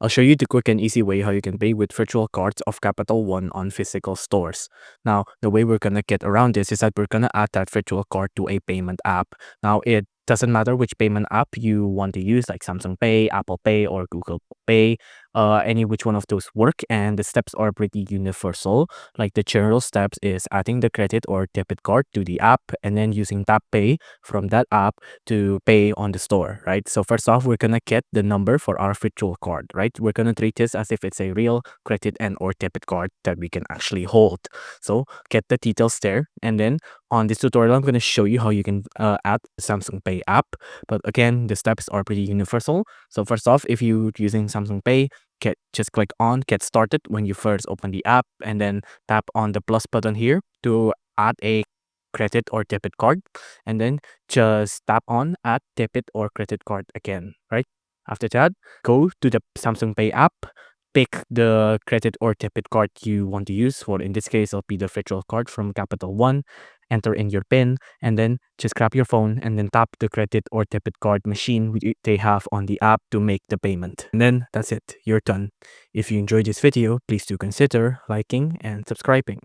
I'll show you the quick and easy way how you can pay with virtual cards of Capital One on physical stores. Now, the way we're gonna get around this is that we're gonna add that virtual card to a payment app. Now, it doesn't matter which payment app you want to use, like Samsung Pay, Apple Pay, or Google Pay. Any which one of those work, and the steps are pretty universal. Like the general steps is adding the credit or debit card to the app, and then using Tap Pay from that app to pay on the store, right? So first off, we're gonna get the number for our virtual card, right? We're gonna treat this as if it's a real credit and or debit card that we can actually hold. So get the details there, and then on this tutorial, I'm gonna show you how you can add the Samsung Pay app. But again, the steps are pretty universal. So first off, if you're using Samsung Pay, just click on Get Started when you first open the app, and then tap on the plus button here to add a credit or debit card, and then just tap on Add Debit or Credit Card again, right? After that, go to the Samsung Pay app, pick the credit or debit card you want to use. For in this case, it'll be the virtual card from Capital One. Enter in your PIN, and then just grab your phone and then tap the credit or debit card machine they have on the app to make the payment. And then that's it, you're done. If you enjoyed this video, please do consider liking and subscribing.